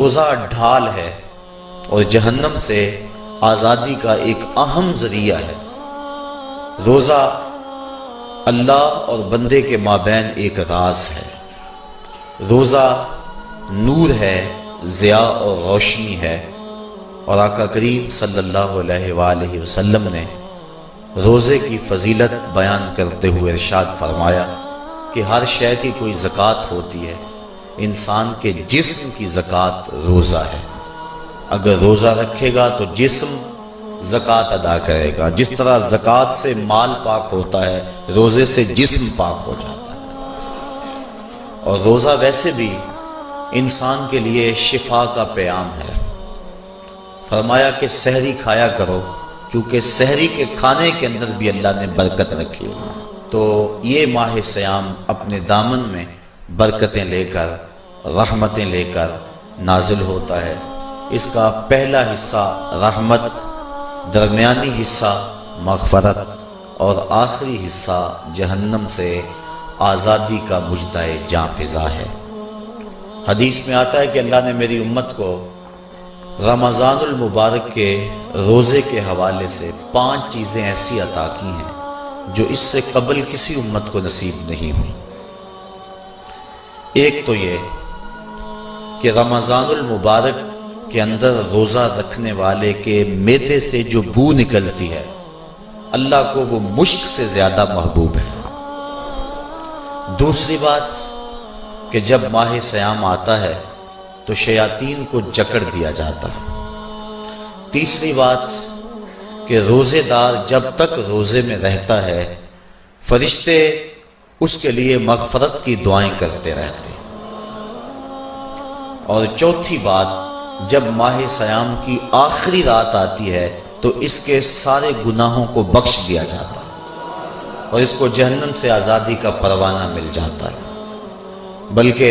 روزہ ڈھال ہے اور جہنم سے آزادی کا ایک اہم ذریعہ ہے۔ روزہ اللہ اور بندے کے مابین ایک راز ہے۔ روزہ نور ہے، ضیاء اور روشنی ہے، اور آقا کریم صلی اللہ علیہ وآلہ وسلم نے روزے کی فضیلت بیان کرتے ہوئے ارشاد فرمایا کہ ہر شے کی کوئی زکوٰۃ ہوتی ہے، انسان کے جسم کی زکوٰۃ روزہ ہے۔ اگر روزہ رکھے گا تو جسم زکوٰۃ ادا کرے گا، جس طرح زکوٰۃ سے مال پاک ہوتا ہے، روزے سے جسم پاک ہو جاتا ہے۔ اور روزہ ویسے بھی انسان کے لیے شفا کا پیام ہے۔ فرمایا کہ سحری کھایا کرو، چونکہ سحری کے کھانے کے اندر بھی اللہ نے برکت رکھی ہے۔ تو یہ ماہ سیام اپنے دامن میں برکتیں لے کر، رحمتیں لے کر نازل ہوتا ہے۔ اس کا پہلا حصہ رحمت، درمیانی حصہ مغفرت، اور آخری حصہ جہنم سے آزادی کا مژدہ جاں فضا ہے۔ حدیث میں آتا ہے کہ اللہ نے میری امت کو رمضان المبارک کے روزے کے حوالے سے 5 چیزیں ایسی عطا کی ہیں جو اس سے قبل کسی امت کو نصیب نہیں ہوئی۔ ایک تو یہ کہ رمضان المبارک کے اندر روزہ رکھنے والے کے معدے سے جو بو نکلتی ہے، اللہ کو وہ مشک سے زیادہ محبوب ہے۔ دوسری بات کہ جب ماہ سیام آتا ہے تو شیاطین کو جکڑ دیا جاتا ہے۔ تیسری بات کہ روزے دار جب تک روزے میں رہتا ہے، فرشتے اس کے لیے مغفرت کی دعائیں کرتے رہتے ہیں۔ اور چوتھی بات، جب ماہ سیام کی آخری رات آتی ہے تو اس کے سارے گناہوں کو بخش دیا جاتا ہے اور اس کو جہنم سے آزادی کا پروانہ مل جاتا ہے۔ بلکہ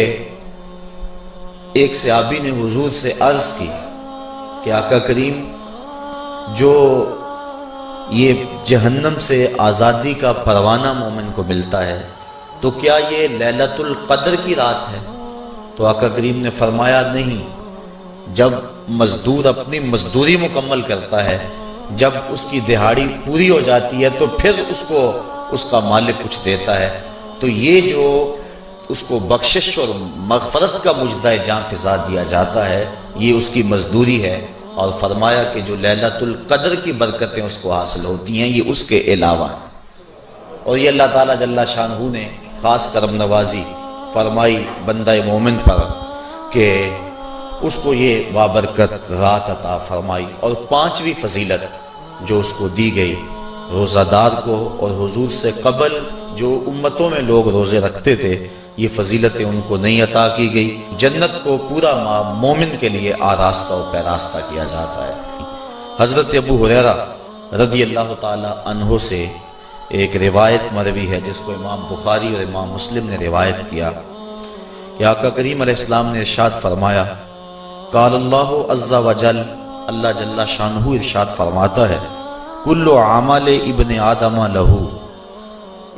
ایک صحابی نے حضور سے عرض کی کہ آقا کریم، جو یہ جہنم سے آزادی کا پروانہ مومن کو ملتا ہے تو کیا یہ لیلۃ القدر کی رات ہے؟ تو آقا کریم نے فرمایا نہیں، جب مزدور اپنی مزدوری مکمل کرتا ہے، جب اس کی دہاڑی پوری ہو جاتی ہے تو پھر اس کو اس کا مالک کچھ دیتا ہے، تو یہ جو اس کو بخشش اور مغفرت کا مژدہ جاں فضا دیا جاتا ہے، یہ اس کی مزدوری ہے۔ اور فرمایا کہ جو لیلۃ القدر کی برکتیں اس کو حاصل ہوتی ہیں، یہ اس کے علاوہ ہیں۔ اور یہ اللہ تعالیٰ جل شانہ نے خاص کرم نوازی فرمائی بندہ مومن پر کہ اس کو یہ بابرکت رات عطا فرمائی۔ اور 5ویں فضیلت جو اس کو دی گئی روزہ دار کو، اور حضور سے قبل جو امتوں میں لوگ روزے رکھتے تھے، یہ فضیلتیں ان کو نہیں عطا کی گئی۔ جنت کو پورا مومن کے لیے آراستہ و پیراستہ کیا جاتا ہے۔ حضرت ابو ہریرہ رضی اللہ تعالی عنہ سے ایک روایت مروی ہے جس کو امام بخاری اور امام مسلم نے روایت کیا کہ آقا کریم علیہ السلام نے ارشاد فرمایا، قال اللہ عز وجل، اللہ جل شانہ ارشاد فرماتا ہے، کل عمل ابن آدم لہو،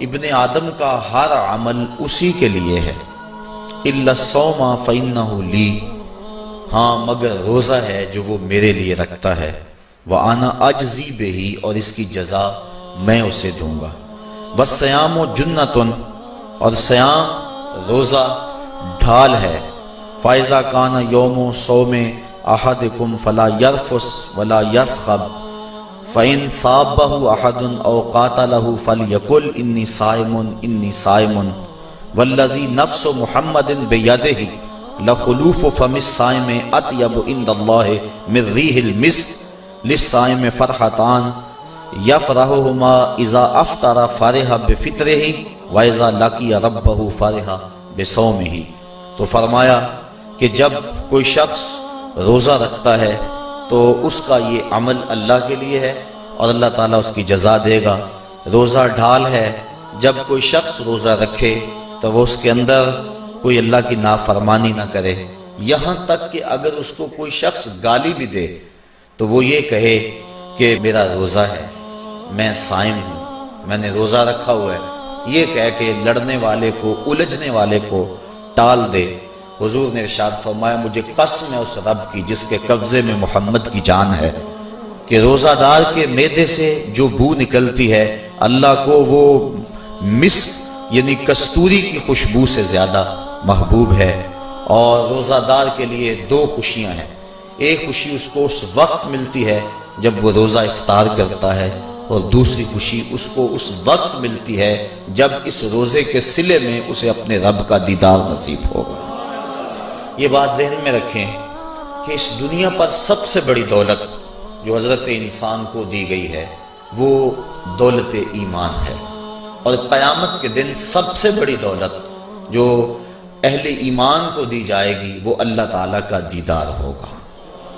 ابن آدم کا ہر عمل اسی کے لیے ہے، الا الصوم فإنہ لی، ہاں مگر روزہ ہے جو وہ میرے لیے رکھتا ہے، وأنا اجزی بہ، اور اس کی جزا میں اسے دوں گا، والصیام جنۃ، اور سیام روزہ ڈھال ہے، فإذا کان یوم صوم احدکم فلا یرفث ولا یصخب، فإن صابہ احد او قاتلہ فلیقل انی صائم انی صائم، والذی نفس محمد بیدہ لخلوف فم الصائم اطیب عند اللہ من ریح المسک، للصائم فرحتان یفرحہما اذا افطر فرح بفطرہ واذا لقی ربہ فرح بصومہ۔ تو فرمایا کہ جب کوئی شخص روزہ رکھتا ہے تو اس کا یہ عمل اللہ کے لیے ہے اور اللہ تعالیٰ اس کی جزا دے گا۔ روزہ ڈھال ہے، جب کوئی شخص روزہ رکھے تو وہ اس کے اندر کوئی اللہ کی نافرمانی نہ کرے، یہاں تک کہ اگر اس کو کوئی شخص گالی بھی دے تو وہ یہ کہے کہ میرا روزہ ہے، میں صائم ہوں، میں نے روزہ رکھا ہوا ہے، یہ کہہ کے لڑنے والے کو، الجھنے والے کو ٹال دے۔ حضور نے ارشاد فرمایا مجھے قسم ہے اس رب کی جس کے قبضے میں محمد کی جان ہے کہ روزہ دار کے معدے سے جو بو نکلتی ہے اللہ کو وہ مسک یعنی کستوری کی خوشبو سے زیادہ محبوب ہے۔ اور روزہ دار کے لیے دو خوشیاں ہیں، ایک خوشی اس کو اس وقت ملتی ہے جب وہ روزہ افطار کرتا ہے، اور دوسری خوشی اس کو اس وقت ملتی ہے جب اس روزے کے صلے میں اسے اپنے رب کا دیدار نصیب ہوگا۔ یہ بات ذہن میں رکھیں کہ اس دنیا پر سب سے بڑی دولت جو حضرت انسان کو دی گئی ہے وہ دولت ایمان ہے، اور قیامت کے دن سب سے بڑی دولت جو اہل ایمان کو دی جائے گی وہ اللہ تعالیٰ کا دیدار ہوگا۔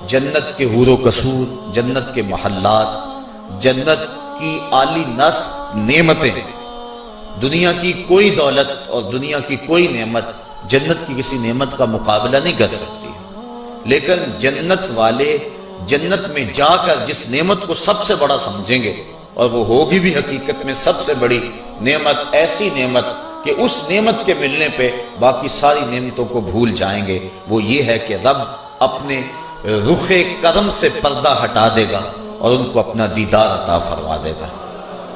جنت کے حور و قصور، جنت کے محلات، جنت کی اعلی نصب نعمتیں، دنیا کی کوئی دولت اور دنیا کی کوئی نعمت جنت کی کسی نعمت کا مقابلہ نہیں کر سکتی، لیکن جنت والے جنت میں جا کر جس نعمت کو سب سے بڑا سمجھیں گے، اور وہ ہوگی بھی حقیقت میں سب سے بڑی نعمت، ایسی نعمت کہ اس نعمت کے ملنے پہ باقی ساری نعمتوں کو بھول جائیں گے، وہ یہ ہے کہ رب اپنے رخ کرم سے پردہ ہٹا دے گا اور ان کو اپنا دیدار عطا فرما دے گا۔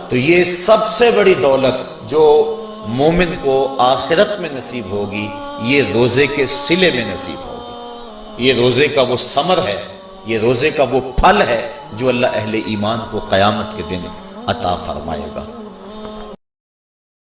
تو یہ سب سے بڑی دولت جو مومن کو آخرت میں نصیب ہوگی یہ روزے کے صلے میں نصیب ہوگی۔ یہ روزے کا وہ ثمر ہے، یہ روزے کا وہ پھل ہے جو اللہ اہل ایمان کو قیامت کے دن عطا فرمائے گا۔